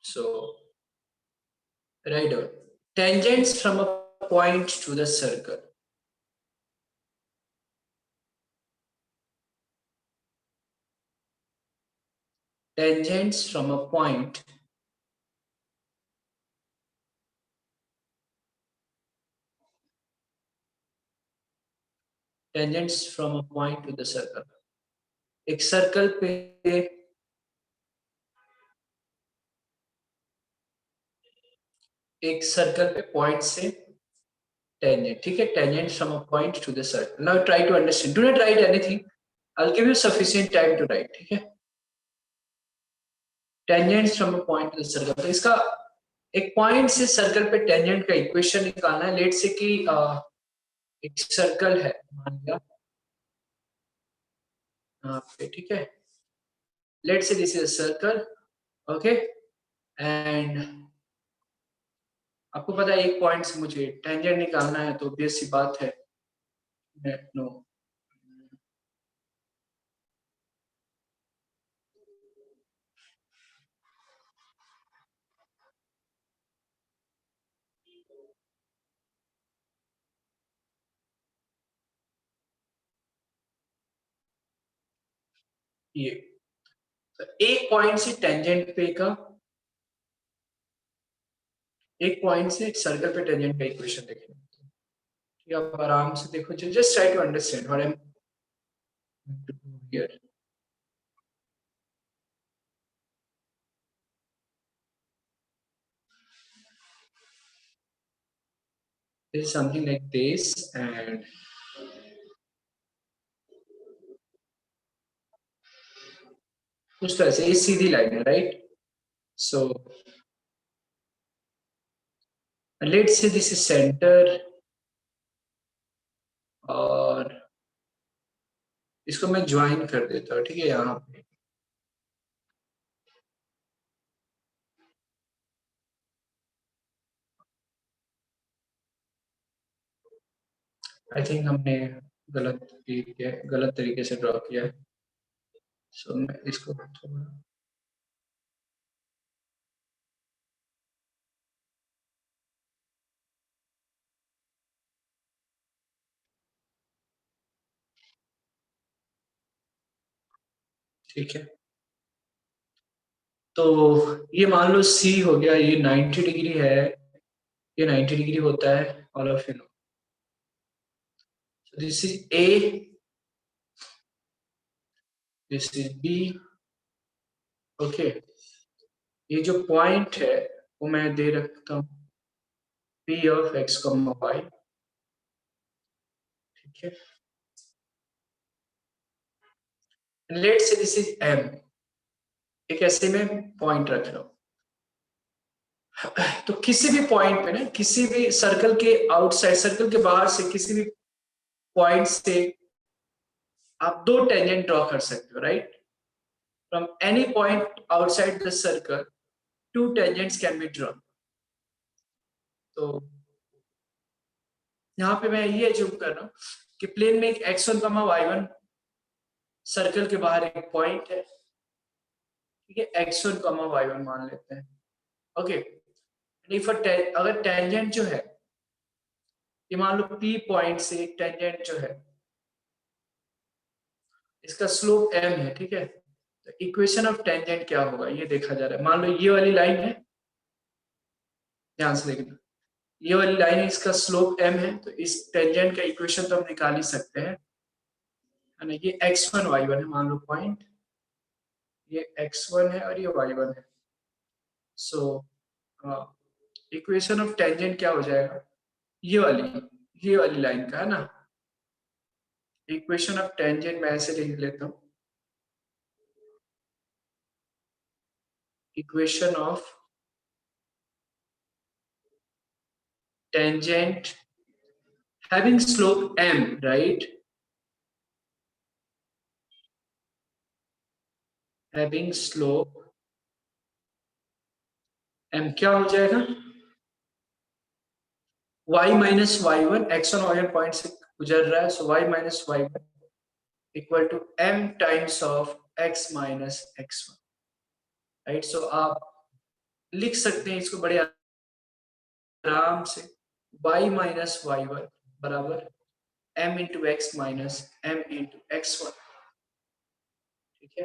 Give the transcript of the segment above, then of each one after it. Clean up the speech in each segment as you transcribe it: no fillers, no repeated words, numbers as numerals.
So write down tangents from a point to the circle. Tangents from a point to the circle. एक circle पे point से tangent, ठीक है, tangent from a point to the circle. Now try to understand. Do not write anything. I'll give you sufficient time to write. ठीक है, tangents from a point to the circle. तो इसका एक point से circle पे tangent का equation निकालना है. लेट से कि एक सर्कल है मान लिया यहाँ पे, ठीक है. लेट से this is a circle, okay. And आपको पता है एक पॉइंट से मुझे टेंजेंट निकालना है, तो ऑब्वियस सी बात है नो ये तो एक पॉइंट से टेंजेंट पे का एक पॉइंट से एक सर्कल पे टेंजेंट का इक्वेशन देखेंगे. ठीक है, आप आराम से देखो. Just try to understand what I am to do here. This is something like this, and उस तरह से ये सीधी लाइन है, right. So let's say this is center, और इसको मैं ज्वाइन कर देता हूँ, ठीक है. यहाँ पे आई थिंक हमने गलत तरीके से ड्रॉ किया है. सो मैं इसको थोड़ा ठीक है. तो ये मान लो C हो गया, ये 90 डिग्री है, ये 90 डिग्री होता है, all of you know. So this is A, this is B, okay. ये जो पॉइंट है वो मैं दे रखता हूँ P of x, y, ठीक है. लेट से दिस इज M, एक ऐसे में पॉइंट रख लो. तो किसी भी पॉइंट पे ना, किसी भी सर्कल के आउटसाइड, सर्कल के बाहर से किसी भी पॉइंट से आप दो टेंजेंट ड्रॉ कर सकते हो, right. From any point outside the circle to tangents can be drawn. तो यहाँ पे मैं ये अज्यूम कर रहा हूँ कि प्लेन में एक x1, y1 सर्कल के बाहर एक पॉइंट है, ठीक है. x1, y1 मान लेते हैं, ओके. अगर टेंजेंट जो है ये मान लो P पॉइंट से एक टेंजेंट जो है इसका स्लोप m है, ठीक है. तो इक्वेशन ऑफ टेंजेंट क्या होगा ये देखा जा रहा है. मान लो ये वाली लाइन है, ध्यान से देखना, ये वाली लाइन है, इसका स्लोप m है, तो इस टेंजेंट का इक्वेशन तो हम निकाल ही सकते हैं, है ना. ये x1, y1 है मान लो पॉइंट, ये x1 है और ये y1 है. सो इक्वेशन ऑफ टेंजेंट क्या हो जाएगा, ये वाली लाइन का, है ना. इक्वेशन ऑफ टेंजेंट मैं ऐसे लिख लेता हूँ, equation of tangent having slope m, right, having slope m क्या हो जाएगा, y minus y1, x1 y1 point से गुजर रहा है, so y minus y1 equal to m times of x minus x1, right. So आप लिख सकते हैं इसको बड़े आराम से, y माइनस वाई वन बराबर m into x minus m into x one. ठीक है,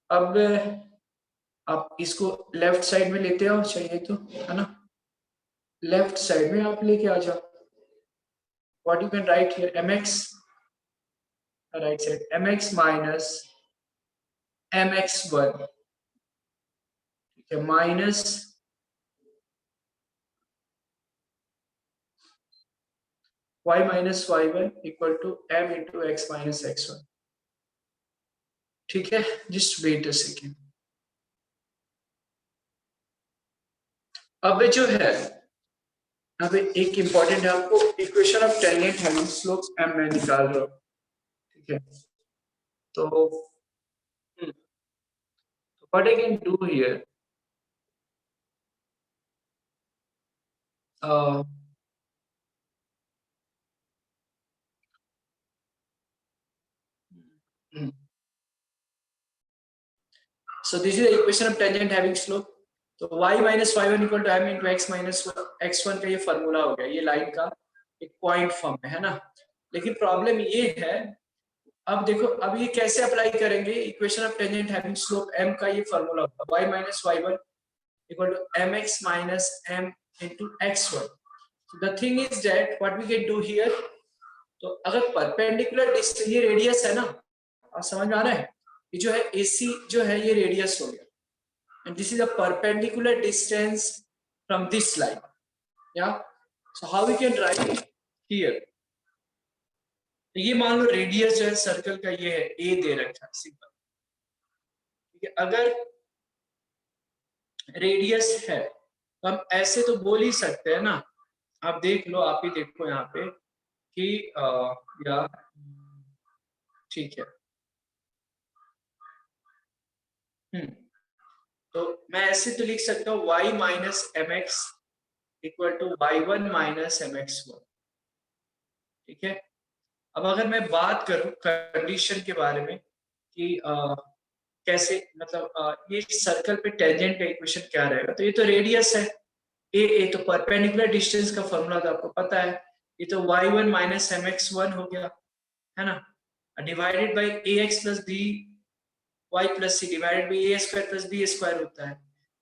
अब आप इसको लेफ्ट साइड में लेते आओ चाहिए तो, है ना, लेफ्ट साइड में आप लेके आ जाओ। What you can write here, mx, right side mx minus mx1, ठीक है, minus y minus y one equal to m into x minus x one. ठीक है, जस्ट वेट अ सेकेंड। अब जो है, अब एक इंपॉर्टेंट है, आपको equation of tangent having slope m मैं निकाल रहा हूं। ठीक है, तो what I can do here, so this is the equation of tangent having slope। तो y minus y one equal to m into x minus x one का ये फॉर्मूला हो गया, ये लाइन का एक पॉइंट फॉर्म में है ना। लेकिन प्रॉब्लम ये है, अब देखो अब ये कैसे अप्लाई करेंगे, equation of tangent having slope m का ये फॉर्मूला होगा y minus y one equal to mx minus m into x one. The thing is that what we can do here, तो अगर परपेंडिकुलर डिस्टेंस, ये radius है ना, आप समझ में आ रहा है, ये जो है AC जो है ये रेडियस हो गया, and this is a perpendicular distance from this line, yeah, so how we can write here, ये मान लो रेडियस जो है सर्कल का ये है a दे रखा है सिंपल। ठीक है, अगर रेडियस है तो हम ऐसे तो बोल ही सकते हैं ना, आप देख लो, आप ही देखो यहाँ पे कि या ठीक है, तो मैं ऐसे तो लिख सकता हूँ y minus m x equal to y one minus m x one. ठीक है, अब अगर मैं बात करूं कंडीशन के बारे में कि कैसे, मतलब ये सर्कल पे टेंजेंट का इक्वेशन क्या रहेगा, तो ये तो रेडियस है ए तो परपेंडिकुलर डिस्टेंस का फॉर्मूला तो आपको पता है, ये तो y one minus m x one हो गया, है ना, divided by a x plus b y plus c divided by a square plus b square होता है।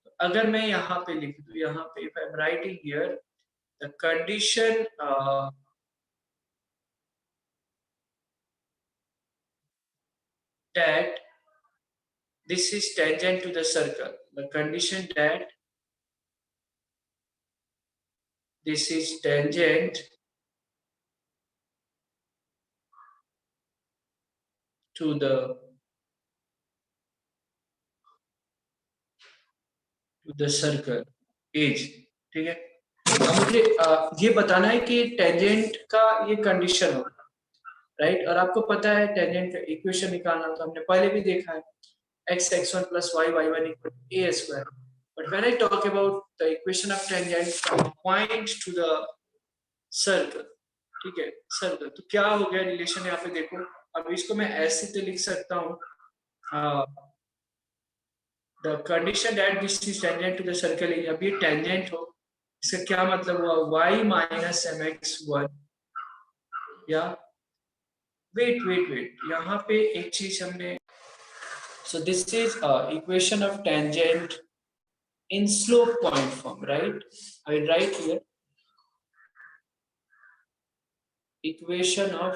तो अगर मैं यहाँ पे लिख दूं, यहाँ पे if I am writing here the condition that this is tangent to the circle, the condition that this is tangent to the circle edge। ठीक है, अब मुझे ये बताना है कि टेंजेंट का ये कंडीशन होगा, राइट, और आपको पता है टेंजेंट का इक्वेशन निकालना तो हमने पहले भी देखा है, x x1 plus y y1 equal to a square। But when I talk about the equation of tangent from a point to the circle, ठीक है, सर्कल, तो क्या हो गया रिलेशन यहाँ पे देखो, अब इसको मैं ऐसे तो लिख सकता हूँ, the condition that this is tangent to the circle, अब ये टेंजेंट हो, इसका क्या मतलब हुआ y minus m x one, या वेट वेट वेट, यहाँ पे एक चीज हमने, so this is equation of tangent in slope point form, right, I will write here equation of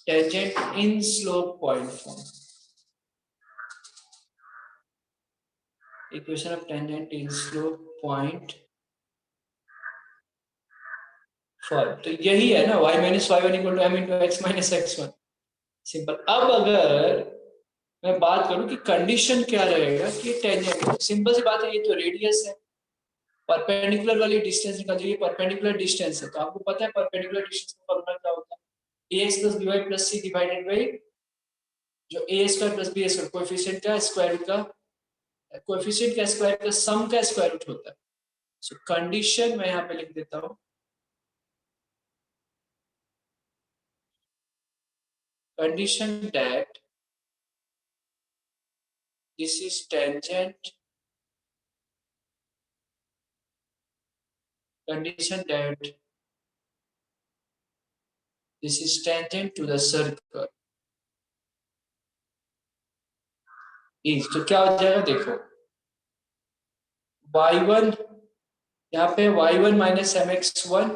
tangent in slope point form, equation of tangent in slope point form, तो यही है ना, y minus y one equal to m into x minus x one, simple. अब अगर मैं बात करूं कि कंडीशन क्या रहेगा कि टेंजेंट, सिंपल सी बात है, ये तो रेडियस है, परपेंडिकुलर वाली डिस्टेंस निकाल, ये परपेंडिकुलर डिस्टेंस है, तो आपको पता है परपेंडिकुलर डिस्टेंस का फॉर्मूला क्या होता है, ax plus by plus c divided by जो a square plus b square, coefficient का स्क्वायर रूट का, कोएफिशिएंट का स्क्वायर का सम का स्क्वायर रूट होता है। सो कंडीशन मैं यहाँ पे लिख देता हूँ, condition that this is tangent condition that this is tangent to the circle is, तो क्या हो जाएगा देखो, y1 यहाँ पे y1 माइनस mx1,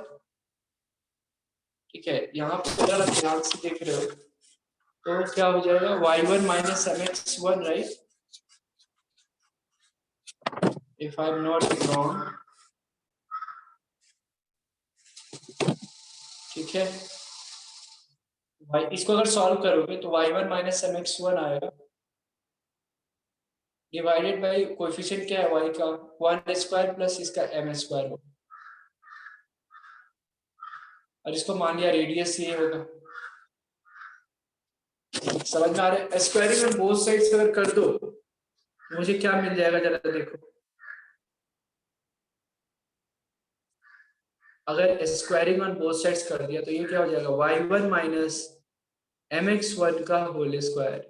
ठीक है, यहाँ पे अगर आप ध्यान से देख रहे हो तो क्या हो जाएगा, y1 minus mx1, right, if I am not wrong, ठीक है, इसको अगर सॉल्व करोगे तो y1 माइनस mx1 आएगा, डिवाइडेड बाय कोएफिशिएंट क्या है y का, 1 स्क्वायर प्लस इसका m स्क्वायर होगा, और इसको मान लिया रेडियस ये होगा, समझ में आ रहा है। स्क्वायरिंग ऑन बोथ साइड्स अगर कर दो मुझे क्या मिल जाएगा, जरा देखो, अगर स्क्वायरिंग ऑन बोथ साइड्स कर दिया तो ये क्या हो जाएगा, y1 माइनस mx1 का होल स्क्वायर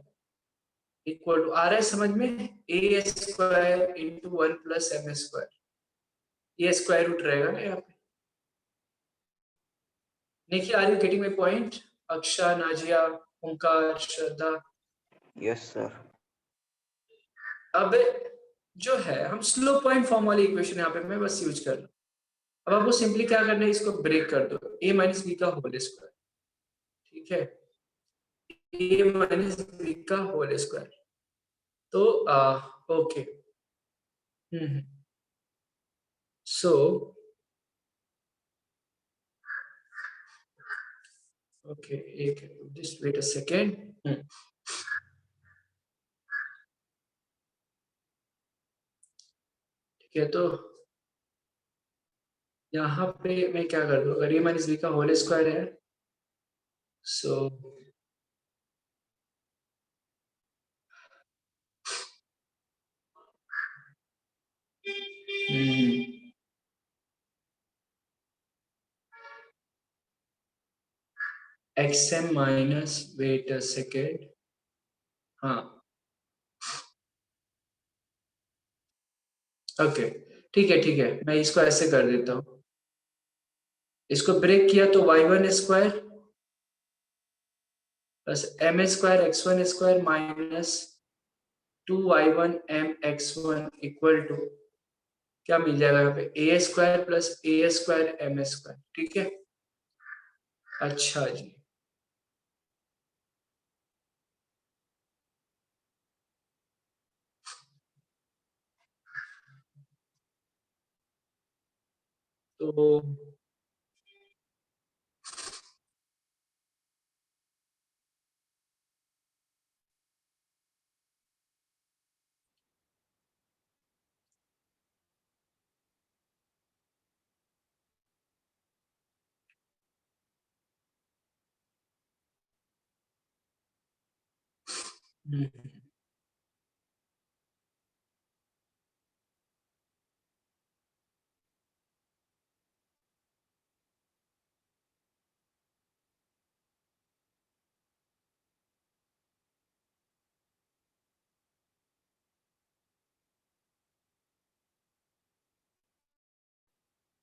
इक्वल टू आ रहा है समझ में, a square into 1 plus m square, ये स्क्वायर रूट रहेगा ना यहाँ पे। देखिए, are you getting my point? Aksha, Nazia, Omkar, Shraddha? Yes sir. अब जो है हम स्लो पॉइंट फॉर्म वाली इक्वेशन यहाँ पे मैं बस यूज कर रहा हूँ। अब आपको सिंपली क्या करना है, इसको ब्रेक कर दो, a माइनस बी का होल स्क्वायर, ठीक है, a माइनस बी का होल स्क्वायर, तो ओके, सो ओके, एक जस्ट वेट अ सेकेंड, ठीक है, तो यहाँ पे मैं क्या कर दूँ, अगर a माइनस बी का होल स्क्वायर है, so xm minus, wait a second, हाँ ओके, ठीक है, मैं इसको ऐसे कर देता हूँ, इसको ब्रेक किया तो y1 square plus m square x1 square minus 2y1 m x1 equal to क्या मिल जाएगा यहाँ पे, a square plus a square m square, ठीक है। अच्छा जी, तो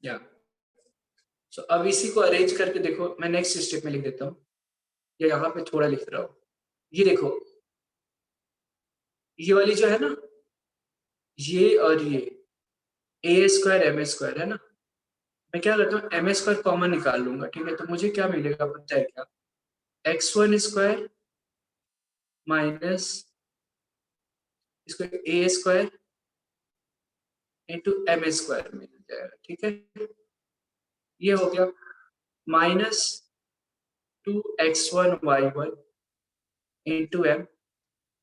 या सो अब इसी को अरेंज करके देखो, मैं नेक्स्ट स्टेप में लिख देता हूँ, या यहाँ पे थोड़ा लिख रहा हूँ, ये देखो, ये वाली जो है ना, ये और ये a स्क्वायर m स्क्वायर है ना, मैं क्या करता हूँ m स्क्वायर कॉमन निकाल लूंगा, ठीक है, तो मुझे क्या मिलेगा पता है क्या, x1 स्क्वायर माइनस इसको a square into m square मिल जाएगा, ठीक है, ये हो गया, minus 2x1y1 into m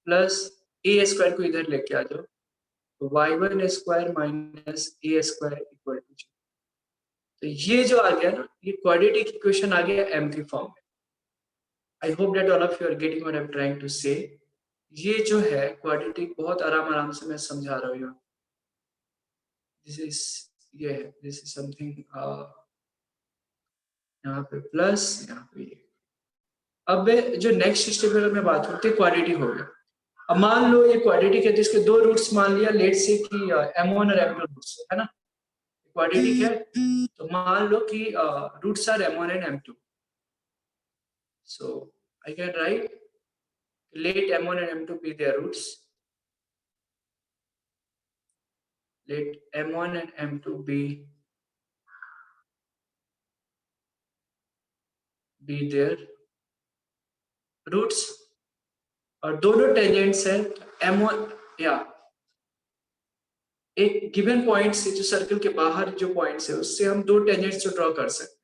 plus a square को इधर लेके आ जाओ, तो y1 square minus a square equal to, तो ये जो आ गया ना, ये क्वाड्रेटिक इक्वेशन आ गया m की फॉर्म में। I hope that all of you are getting what I am trying to say. ये जो है क्वाड्रेटिक बहुत आराम से मैं समझा रहा हूँ, दिस इज, ये है, दिस इज समथिंग, यहाँ पे प्लस, यहाँ पे ये। अब जो नेक्स्ट स्टेप अगर मैं बात करते क्वाड्रेटिक हो गया, अब मान लो ये क्वाड्रेटिक है तो इसके दो रूट्स मान लिया, लेट से कि m1 और m2 रूट्स है ना, क्वाड्रेटिक है तो मान लो कि roots are m1 and m2. So I can write let m1 and m2 be their roots. Let m1 and m2 be their roots. और दोनों टेंजेंट्स है m1 या एक गिवन पॉइंट से जो सर्कल के बाहर जो पॉइंट्स है उससे हम दो टेंजेंट्स ड्रॉ कर सकते हैं,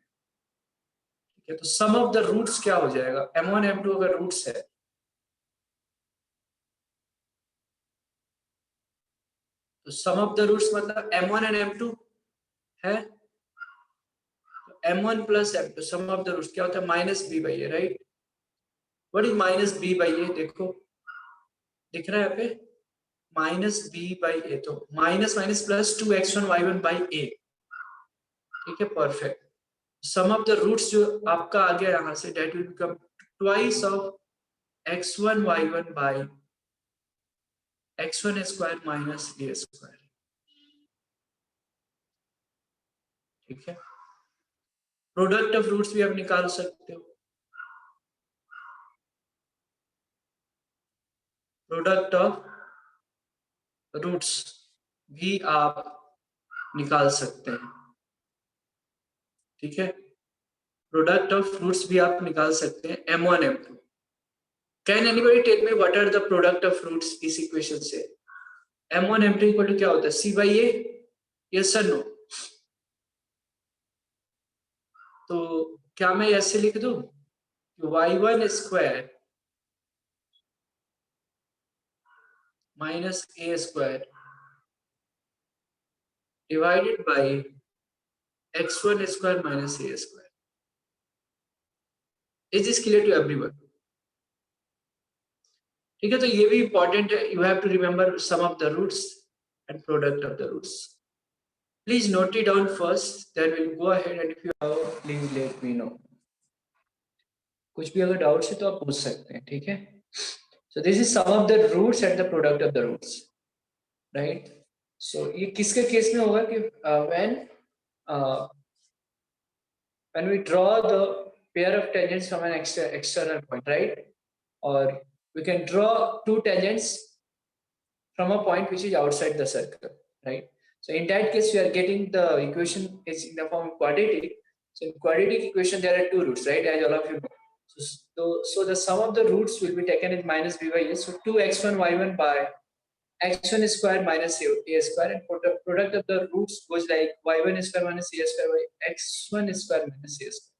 ठीक है। तो सम ऑफ द रूट्स क्या हो जाएगा, m1 m2 अगर रूट्स है तो सम ऑफ द रूट्स मतलब m1 एंड m2 है, m1 plus m2 sum of the roots क्या होता है minus b by a, right. What is minus b by a, देखो दिख रहा है यहाँ पे माइनस b बाई ए, तो minus minus plus 2x1 y1 by a, ठीक है, perfect. Sum of the roots जो आपका आ गया यहाँ से that will become twice of x1 y1 by x1 square minus a square, ठीक है। प्रोडक्ट ऑफ रूट्स भी आप निकाल सकते हो, प्रोडक्ट ऑफ रूट्स भी आप निकाल सकते हैं, ठीक है। प्रोडक्ट ऑफ रूट्स भी आप निकाल सकते हैं m1 m2. Can anybody tell me what are the product of roots इस इक्वेशन से, m1 m2 इक्वल टू क्या होता है c by a, yes sir no. तो क्या मैं ऐसे लिख दूं y1 square minus a square divided by x1 square minus a square, is this clear to everyone, ठीक है। तो ये भी इंपॉर्टेंट है, you have to remember sum of the roots and product of the roots. Please note it down first, then will go ahead and if you have please let me know. कुछ भी अगर doubts है तो आप पूछ सकते हैं, ठीक है। So this is sum of the roots and the product of the roots, right. So ये किसके केस में होगा कि when we draw the pair of tangents from an external point, right? Or we can draw two tangents from a point which is outside the circle, right? So in that case, we are getting the equation is in the form of quadratic. So in quadratic equation, there are two roots, right? As all of you know. So the sum of the roots will be taken as minus b by a. So 2x1 y1 by x1 square minus a square, and product of the roots goes like y1 square minus a square by x1 square minus a square.